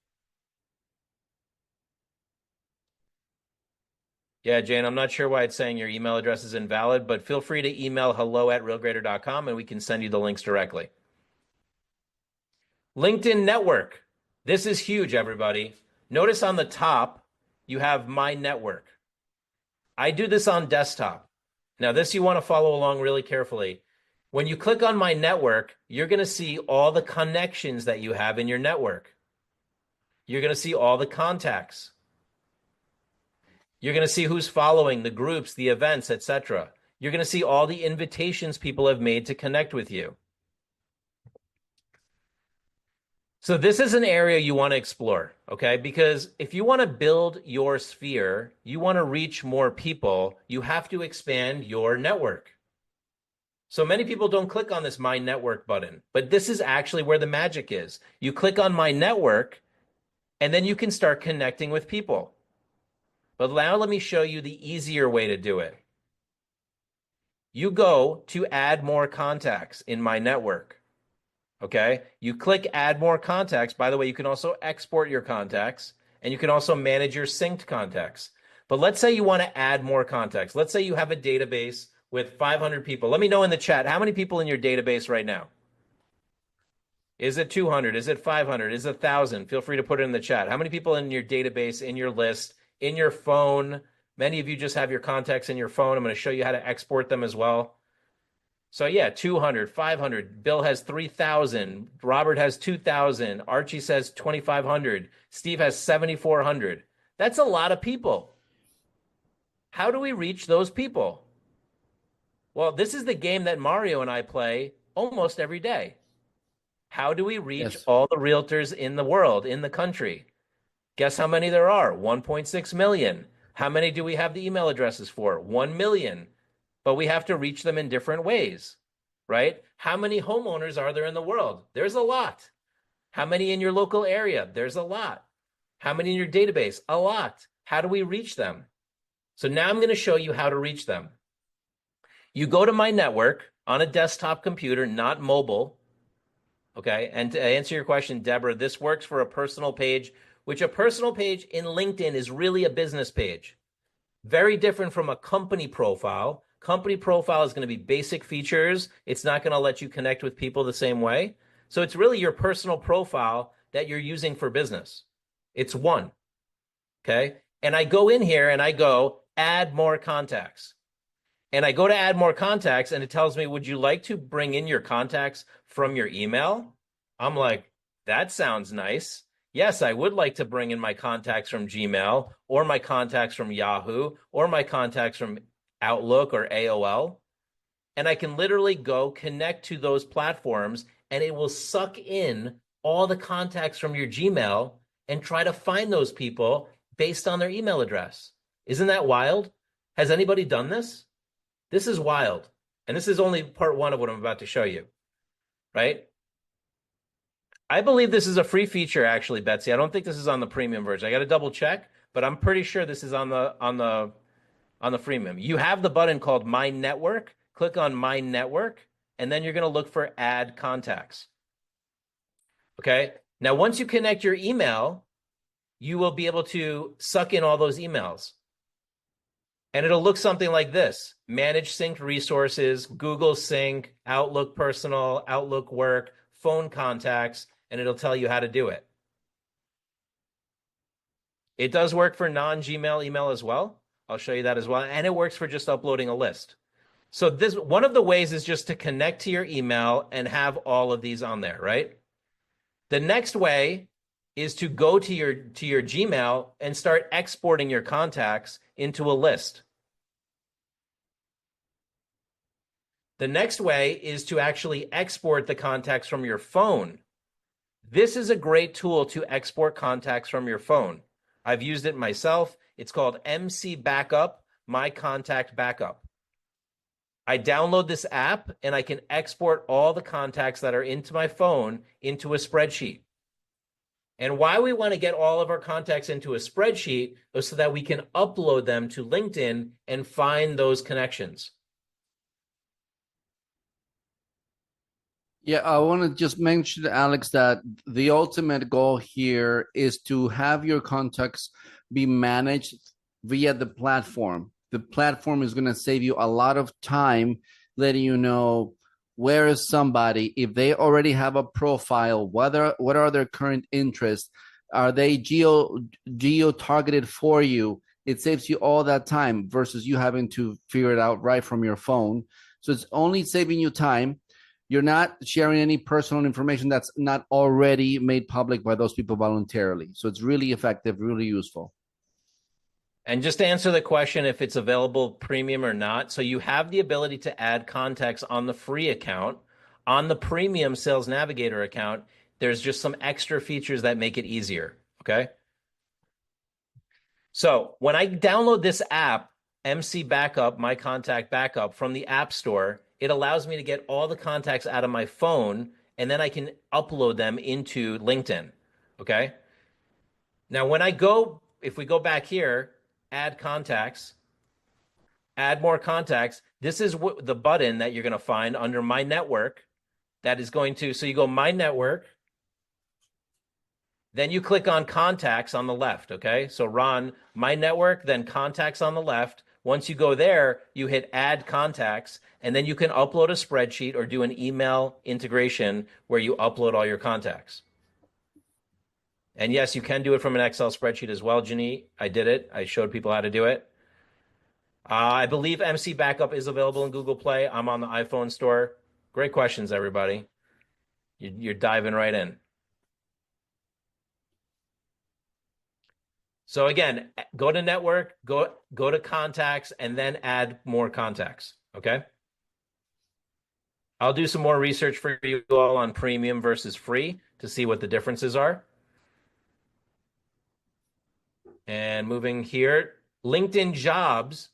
Yeah, Jane, I'm not sure why it's saying your email address is invalid, but feel free to email hello@realgrader.com and we can send you the links directly. LinkedIn Network. This is huge, everybody. Notice on the top, you have My Network. I do this on desktop. Now, this you want to follow along really carefully. When you click on My Network, you're going to see all the connections that you have in your network. You're going to see all the contacts. You're going to see who's following, the groups, the events, etc. You're going to see all the invitations people have made to connect with you. So this is an area you want to explore, okay? Because if you want to build your sphere, you want to reach more people, you have to expand your network. So many people don't click on this My Network button, but this is actually where the magic is. You click on My Network, and then you can start connecting with people. But now let me show you the easier way to do it. You go to add more contacts in My Network. Okay, you click add more contacts. By the way, you can also export your contacts and you can also manage your synced contacts. But let's say you want to add more contacts. Let's say you have a database with 500 people. Let me know in the chat, how many people in your database right now? Is it 200? Is it 500? Is it 1,000? Feel free to put it in the chat. How many people in your database, in your list, in your phone? Many of you just have your contacts in your phone. I'm going to show you how to export them as well. So yeah, 200, 500. Bill has 3,000. Robert has 2,000. Archie says 2,500. Steve has 7,400. That's a lot of people. How do we reach those people? Well, this is the game that Mario and I play almost every day. How do we reach all the realtors in the world, in the country? Guess how many there are? 1.6 million. How many do we have the email addresses for? 1 million. But we have to reach them in different ways, right? How many homeowners are there in the world? There's a lot. How many in your local area? There's a lot. How many in your database? A lot. How do we reach them? So now I'm going to show you how to reach them. You go to my network on a desktop computer, not mobile. Okay. And to answer your question, Deborah, this works for a personal page, which a personal page in LinkedIn is really a business page. Very different from a company profile. Company profile is going to be basic features. It's not going to let you connect with people the same way. So it's really your personal profile that you're using for business. It's one. Okay. And I go in here and I go add more contacts. And I go to add more contacts and it tells me, would you like to bring in your contacts from your email? I'm like, that sounds nice. Yes, I would like to bring in my contacts from Gmail or my contacts from Yahoo or my contacts from Outlook or AOL. And I can literally go connect to those platforms and it will suck in all the contacts from your Gmail and try to find those people based on their email address. Isn't that wild? Has anybody done this? This is wild. And this is only part one of what I'm about to show you, right? I believe this is a free feature, actually, Betsy. I don't think this is on the premium version. I got to double check, but I'm pretty sure this is on the freemium. You have the button called My Network. Click on My Network, and then you're going to look for Add Contacts. Okay. Now, once you connect your email, you will be able to suck in all those emails. And it'll look something like this: Manage Synced Resources, Google Sync, Outlook Personal, Outlook Work, Phone Contacts, and it'll tell you how to do it. It does work for non-Gmail email as well. I'll show you that as well. And it works for just uploading a list. So this, one of the ways is just to connect to your email and have all of these on there, right? The next way is to go to your Gmail and start exporting your contacts into a list. The next way is to actually export the contacts from your phone. This is a great tool to export contacts from your phone. I've used it myself. It's called MC Backup, My Contact Backup. I download this app and I can export all the contacts that are into my phone into a spreadsheet. And why we want to get all of our contacts into a spreadsheet is so that we can upload them to LinkedIn and find those connections. Yeah, I want to just mention, Alex, that the ultimate goal here is to have your contacts be managed via the platform. The platform is going to save you a lot of time letting you know where is somebody, if they already have a profile, what are their current interests, are they geo targeted for you. It saves you all that time versus you having to figure it out right from your phone. So it's only saving you time. You're not sharing any personal information that's not already made public by those people voluntarily. So it's really effective, really useful. And just to answer the question if it's available premium or not, so you have the ability to add contacts on the free account. On the premium Sales Navigator account, there's just some extra features that make it easier, okay? So when I download this app, MC Backup, My Contact Backup, from the App Store, it allows me to get all the contacts out of my phone, and then I can upload them into LinkedIn, okay? Now, when I go, if we go back here, add contacts, add more contacts, this is the button that you're going to find under My Network that is going to, so you go My Network, then you click on Contacts on the left, okay? So Ron, My Network, then Contacts on the left. Once you go there, you hit add contacts, and then you can upload a spreadsheet or do an email integration where you upload all your contacts. And yes, you can do it from an Excel spreadsheet as well, Ginny. I did it. I showed people how to do it. I believe MC Backup is available in Google Play. I'm on the iPhone store. Great questions, everybody. You're diving right in. So again, go to network, go to contacts, and then add more contacts, okay? I'll do some more research for you all on premium versus free to see what the differences are. And moving here, LinkedIn Jobs.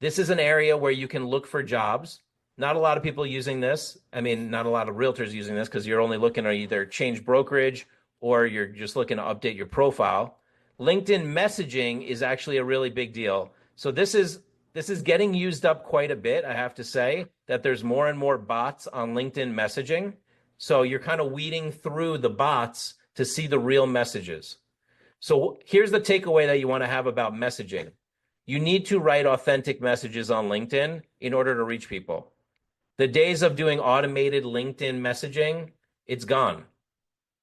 This is an area where you can look for jobs. Not a lot of people using this. I mean, not a lot of realtors using this because you're only looking to either change brokerage or you're just looking to update your profile. LinkedIn messaging is actually a really big deal. So this is getting used up quite a bit. I have to say that there's more and more bots on LinkedIn messaging. So you're kind of weeding through the bots to see the real messages. So here's the takeaway that you want to have about messaging. You need to write authentic messages on LinkedIn in order to reach people. The days of doing automated LinkedIn messaging, it's gone.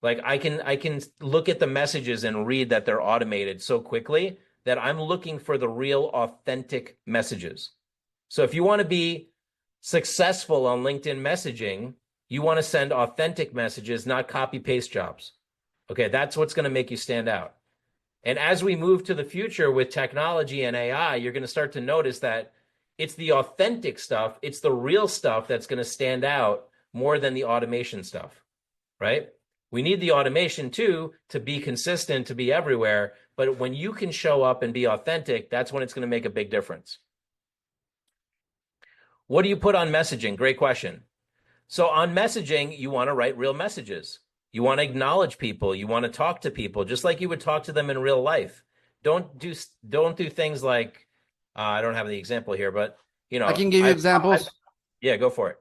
Like I can look at the messages and read that they're automated so quickly that I'm looking for the real authentic messages. So if you want to be successful on LinkedIn messaging, you want to send authentic messages, not copy paste jobs. Okay, that's what's going to make you stand out. And as we move to the future with technology and AI, you're going to start to notice that it's the authentic stuff, it's the real stuff that's going to stand out more than the automation stuff, right? We need the automation too to be consistent, to be everywhere. But when you can show up and be authentic, that's when it's going to make a big difference. What do you put on messaging? Great question. So on messaging, you want to write real messages. You want to acknowledge people. You want to talk to people just like you would talk to them in real life. Don't do things like, I don't have the example here, but you know. I can give you examples. Yeah, go for it.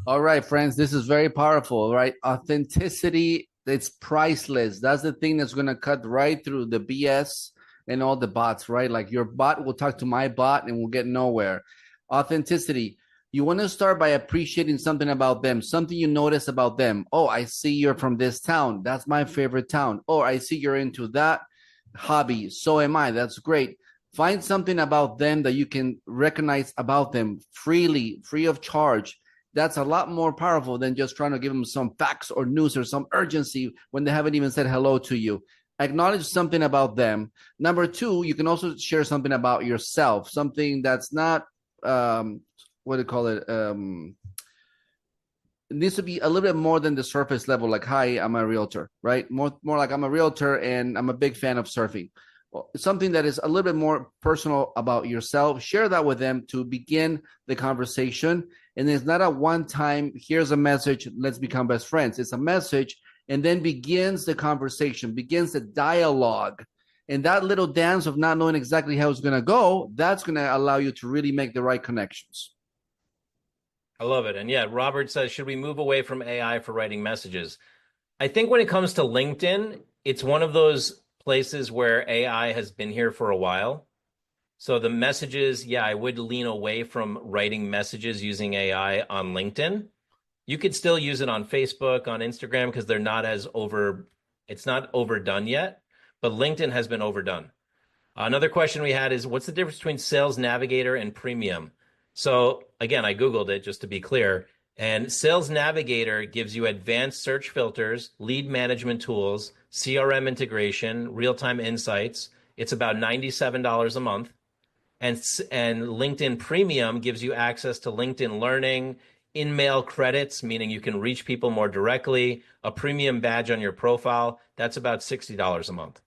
All right, friends, this is very powerful, right? Authenticity, it's priceless. That's the thing that's going to cut right through the BS and all the bots, right? Like your bot will talk to my bot and we'll get nowhere. Authenticity. You want to start by appreciating something about them, something you notice about them. Oh, I see you're from this town. That's my favorite town. Oh, I see you're into that hobby. So am I. That's great. Find something about them that you can recognize about them freely, free of charge. That's a lot more powerful than just trying to give them some facts or news or some urgency when they haven't even said hello to you. Acknowledge something about them. Number two, you can also share something about yourself, something that's not, what do you call it? It needs to be a little bit more than the surface level, like, hi, I'm a realtor, right? More like I'm a realtor and I'm a big fan of surfing. Something that is a little bit more personal about yourself. Share that with them to begin the conversation. And it's not a one-time, here's a message, let's become best friends. It's a message and then begins the conversation, begins the dialogue. And that little dance of not knowing exactly how it's going to go, that's going to allow you to really make the right connections. I love it. And yeah, Robert says, should we move away from AI for writing messages? I think when it comes to LinkedIn, it's one of those places where AI has been here for a while. So the messages, yeah, I would lean away from writing messages using AI on LinkedIn. You could still use it on Facebook, on Instagram, because they're not as it's not overdone yet, but LinkedIn has been overdone. Another question we had is, what's the difference between Sales Navigator and Premium? So again, I Googled it just to be clear. And Sales Navigator gives you advanced search filters, lead management tools, CRM integration, real-time insights. It's about $97 a month. And LinkedIn Premium gives you access to LinkedIn Learning, in-mail credits, meaning you can reach people more directly, a premium badge on your profile. That's about $60 a month.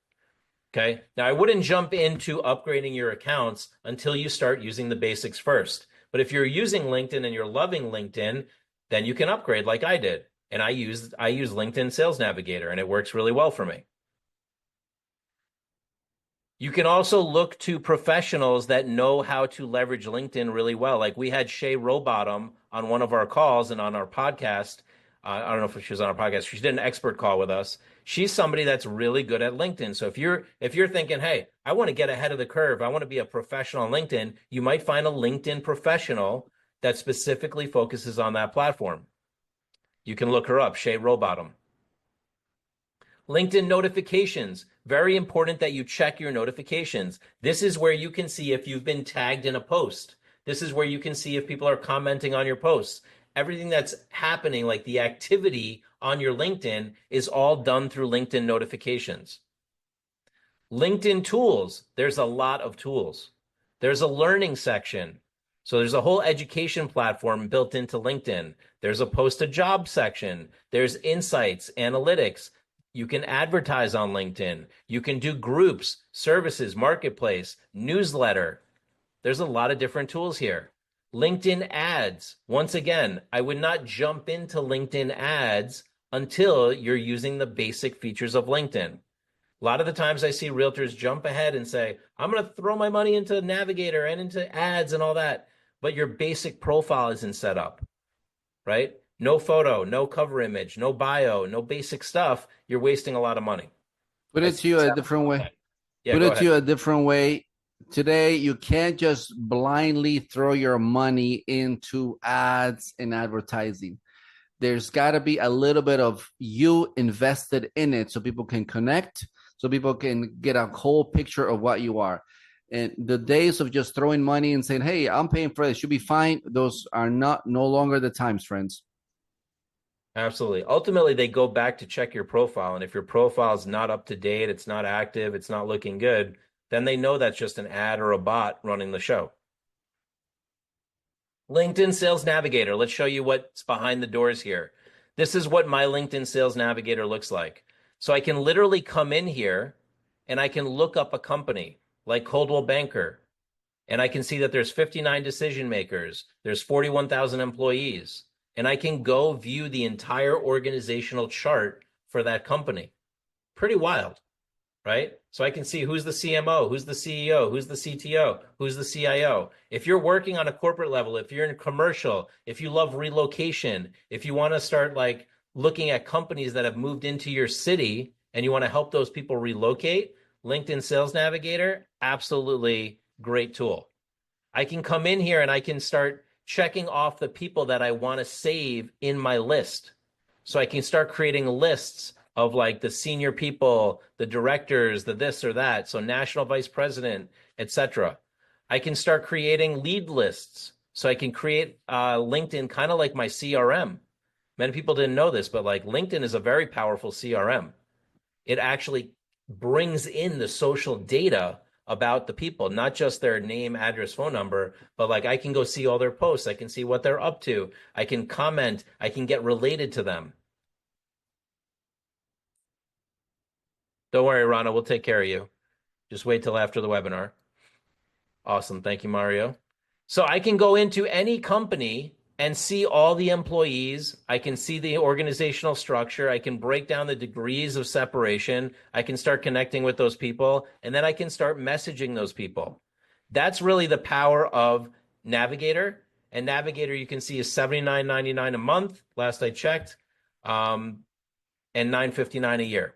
Okay. Now, I wouldn't jump into upgrading your accounts until you start using the basics first. But if you're using LinkedIn and you're loving LinkedIn, then you can upgrade like I did. And I use LinkedIn Sales Navigator, and it works really well for me. You can also look to professionals that know how to leverage LinkedIn really well. Like we had Shay Rowbottom on one of our calls and on our podcast. I don't know if she was on our podcast. She did an expert call with us. She's somebody that's really good at LinkedIn. So if you're thinking, hey, I want to get ahead of the curve, I want to be a professional on LinkedIn, you might find a LinkedIn professional that specifically focuses on that platform. You can look her up, Shay Rowbottom. LinkedIn notifications. Very important that you check your notifications. This is where you can see if you've been tagged in a post. This is where you can see if people are commenting on your posts. Everything that's happening, like the activity on your LinkedIn, is all done through LinkedIn notifications. LinkedIn tools. There's a lot of tools. There's a learning section. So there's a whole education platform built into LinkedIn. There's a post a job section. There's insights, analytics. You can advertise on LinkedIn. You can do groups, services, marketplace, newsletter. There's a lot of different tools here. LinkedIn ads. Once again, I would not jump into LinkedIn ads until you're using the basic features of LinkedIn. A lot of the times I see realtors jump ahead and say, I'm going to throw my money into Navigator and into ads and all that. But your basic profile isn't set up, right? No photo, no cover image, no bio, no basic stuff. You're wasting a lot of money. Put it to you a different way. Yeah, Put go it ahead. to you a different way. Today, you can't just blindly throw your money into ads and advertising. There's got to be a little bit of you invested in it so people can connect, so people can get a whole picture of what you are. And the days of just throwing money and saying, hey, I'm paying for it, should be fine. Those are no longer the times, friends. Absolutely. Ultimately, they go back to check your profile. And if your profile is not up to date, it's not active, it's not looking good, then they know that's just an ad or a bot running the show. LinkedIn Sales Navigator. Let's show you what's behind the doors here. This is what my LinkedIn Sales Navigator looks like. So I can literally come in here and I can look up a company like Coldwell Banker. And I can see that there's 59 decision makers. There's 41,000 employees. And I can go view the entire organizational chart for that company. Pretty wild, right? So I can see who's the CMO, who's the CEO, who's the CTO, who's the CIO. If you're working on a corporate level, if you're in commercial, if you love relocation, if you want to start like looking at companies that have moved into your city and you want to help those people relocate, LinkedIn Sales Navigator, absolutely great tool. I can come in here and I can start checking off the people that I want to save in my list. So I can start creating lists of like the senior people, the directors, the this or that. So national vice president, etc. I can start creating lead lists. So I can create LinkedIn kind of like my CRM. Many people didn't know this, but like LinkedIn is a very powerful CRM. It actually brings in the social data about the people, not just their name, address, phone number, but like I can go see all their posts. I can see what they're up to. I can comment. I can get related to them. Don't worry, Rana, we'll take care of you. Just wait till after the webinar. Awesome. Thank you, Mario. So I can go into any company and see all the employees. I can see the organizational structure. I can break down the degrees of separation. I can start connecting with those people, and then I can start messaging those people. That's really the power of Navigator. And Navigator, you can see, is $79.99 a month, last I checked, and $9.59 a year.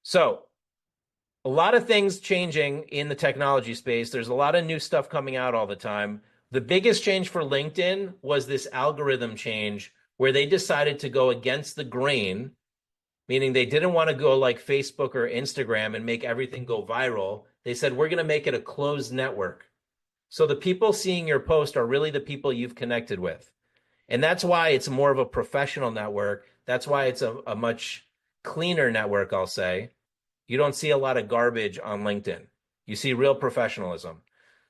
So a lot of things changing in the technology space. There's a lot of new stuff coming out all the time. The biggest change for LinkedIn was this algorithm change where they decided to go against the grain, meaning they didn't want to go like Facebook or Instagram and make everything go viral. They said, we're going to make it a closed network. So the people seeing your post are really the people you've connected with. And that's why it's more of a professional network. That's why it's a much cleaner network, I'll say. You don't see a lot of garbage on LinkedIn. You see real professionalism.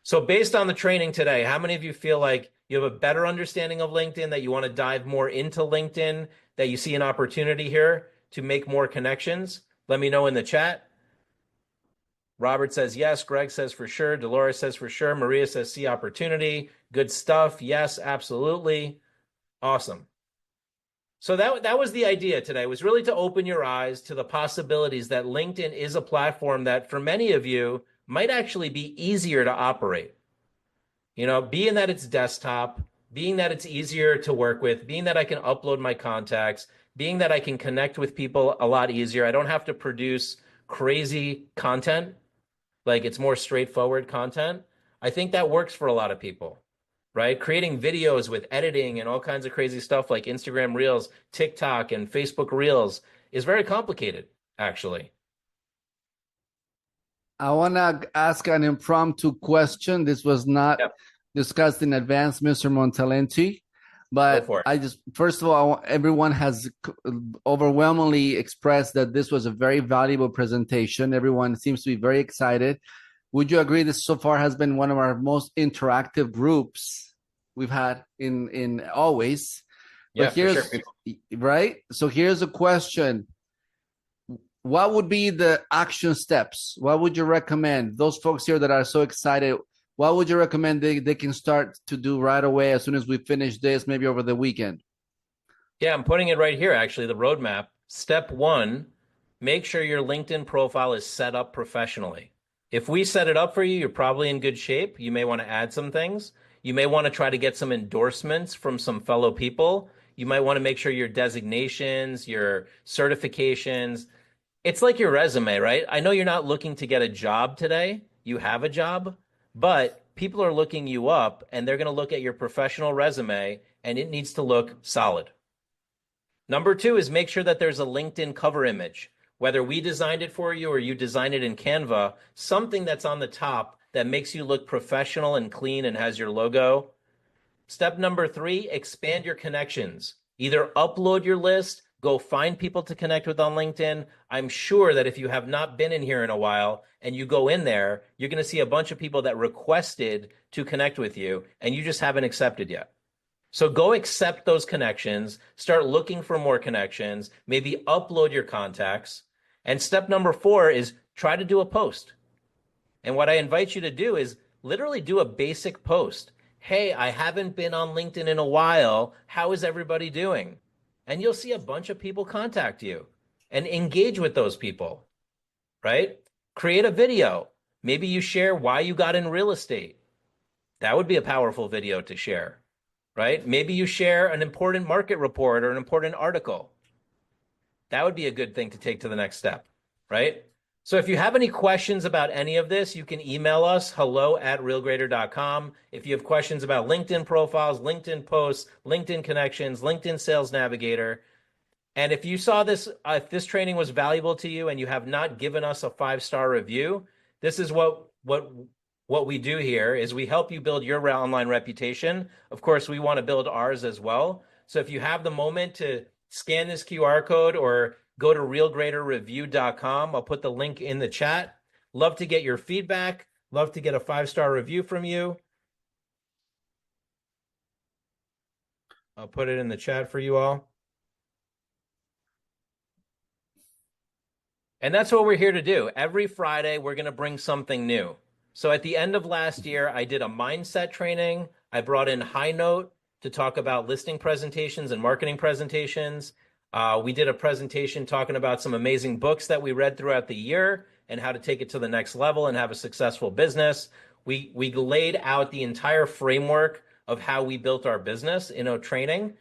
So based on the training today, how many of you feel like you have a better understanding of LinkedIn, that you want to dive more into LinkedIn, that you see an opportunity here to make more connections? Let me know in the chat. Robert says yes. Greg says for sure. Dolores says for sure. Maria says see opportunity. Good stuff. Yes, absolutely. Awesome. So that was the idea today, was really to open your eyes to the possibilities that LinkedIn is a platform that for many of you might actually be easier to operate. You know, being that it's desktop, being that it's easier to work with, being that I can upload my contacts, being that I can connect with people a lot easier. I don't have to produce crazy content, like it's more straightforward content. I think that works for a lot of people, right? Creating videos with editing and all kinds of crazy stuff like Instagram Reels, TikTok, and Facebook Reels is very complicated, actually. I want to ask an impromptu question. This was not Yep, discussed in advance, Mr. Montalenti. go But for it. I just, first of all, everyone has overwhelmingly expressed that this was a very valuable presentation. Everyone seems to be very excited. Would you agree this so far has been one of our most interactive groups we've had in always? Yeah, But for sure. here's right. So here's a question: what would be the action steps? What would you recommend those folks here that are so excited? What would you recommend they can start to do right away as soon as we finish this, maybe over the weekend? Yeah, I'm putting it right here, actually, the roadmap. Step one, make sure your LinkedIn profile is set up professionally. If we set it up for you, you're probably in good shape. You may want to add some things. You may want to try to get some endorsements from some fellow people. You might want to make sure your designations, your certifications, it's like your resume, right? I know you're not looking to get a job today. You have a job, but people are looking you up and they're going to look at your professional resume and it needs to look solid. Number two is make sure that there's a LinkedIn cover image, whether we designed it for you or you designed it in Canva, something that's on the top that makes you look professional and clean and has your logo. Step number three, expand your connections. Either upload your list, go find people to connect with on LinkedIn. I'm sure that if you have not been in here in a while and you go in there, you're going to see a bunch of people that requested to connect with you and you just haven't accepted yet. So go accept those connections, start looking for more connections, maybe upload your contacts. And step number four is try to do a post. And what I invite you to do is literally do a basic post. Hey, I haven't been on LinkedIn in a while. How is everybody doing? And you'll see a bunch of people contact you and engage with those people, right? Create a video. Maybe you share why you got in real estate. That would be a powerful video to share, right? Maybe you share an important market report or an important article. That would be a good thing to take to the next step, right? So if you have any questions about any of this, you can email us, hello@realgrader.com. If you have questions about LinkedIn profiles, LinkedIn posts, LinkedIn connections, LinkedIn Sales Navigator, and if you saw this, if this training was valuable to you and you have not given us a 5-star review, this is what we do here is we help you build your online reputation. Of course, we want to build ours as well. So if you have the moment to scan this QR code or go to realgraderreview.com, I'll put the link in the chat. Love to get your feedback. Love to get a 5-star review from you. I'll put it in the chat for you all. And that's what we're here to do. Every Friday, we're going to bring something new. So at the end of last year, I did a mindset training. I brought in High Note to talk about listing presentations and marketing presentations. We did a presentation talking about some amazing books that we read throughout the year and how to take it to the next level and have a successful business. We laid out the entire framework of how we built our business in a training.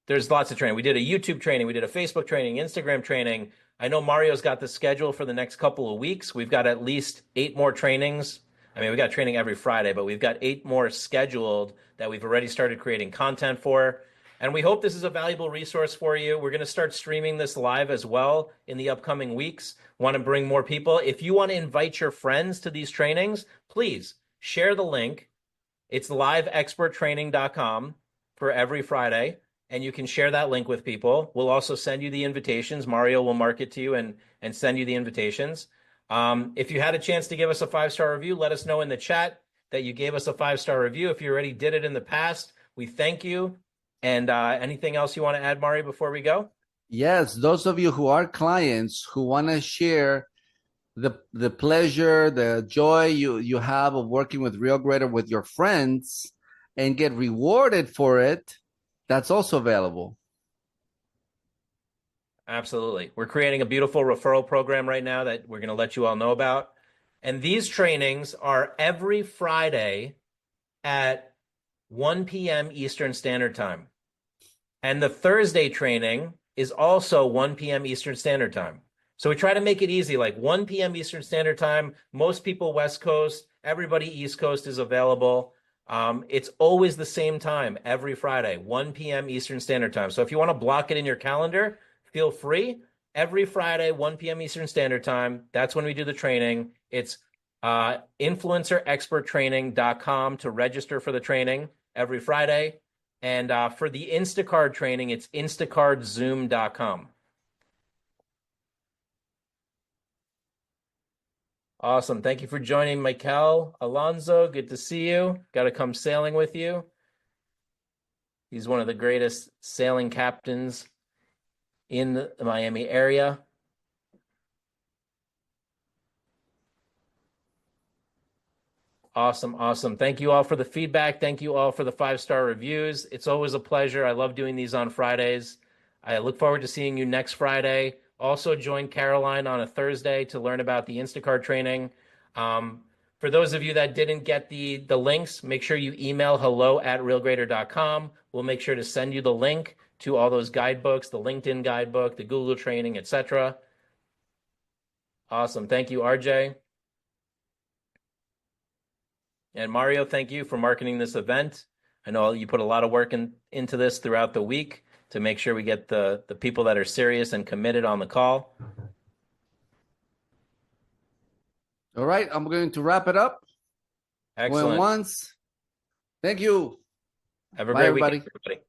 There's lots of training. We did a YouTube training. We did a Facebook training, Instagram training. I know Mario's got the schedule for the next couple of weeks. We've got at least 8 more trainings. I mean, we got training every Friday, but we've got 8 more scheduled that we've already started creating content for. And we hope this is a valuable resource for you. We're going to start streaming this live as well in the upcoming weeks. Want to bring more people. If you want to invite your friends to these trainings, please share the link. It's liveexperttraining.com for every Friday. And you can share that link with people. We'll also send you the invitations. Mario will mark it to you and send you the invitations. If you had a chance to give us a 5-star review, let us know in the chat that you gave us a 5-star review. If you already did it in the past, we thank you. And anything else you want to add, Mario, before we go? Yes, those of you who are clients who want to share the pleasure, the joy you have of working with Real Grader with your friends and get rewarded for it, that's also available. Absolutely. We're creating a beautiful referral program right now that we're going to let you all know about. And these trainings are every Friday at 1 p.m. Eastern Standard Time. And the Thursday training is also 1 p.m. Eastern Standard Time. So we try to make it easy, like 1 p.m. Eastern Standard Time. Most people West Coast, everybody East Coast is available. It's always the same time every Friday, 1 p.m. Eastern Standard Time. So if you want to block it in your calendar, feel free. Every Friday, 1 p.m. Eastern Standard Time. That's when we do the training. It's influencerexperttraining.com to register for the training every Friday. And for the Instacard training, it's instacardzoom.com. Awesome. Thank you for joining, Mikel Alonso. Good to see you. Got to come sailing with you. He's one of the greatest sailing captains in the Miami area. Awesome. Awesome. Thank you all for the feedback. Thank you all for the 5-star reviews. It's always a pleasure. I love doing these on Fridays. I look forward to seeing you next Friday. Also join Caroline on a Thursday to learn about the Instacart training. For those of you that didn't get the links, make sure you email hello@realgrader.com. We'll make sure to send you the link to all those guidebooks, the LinkedIn guidebook, the Google training, etc. Awesome. Thank you, RJ. And Mario, thank you for marketing this event. I know you put a lot of work into this throughout the week to make sure we get the people that are serious and committed on the call. All right, I'm going to wrap it up. Excellent. Going once. Thank you. Have a Bye, great everybody. weekend, everybody.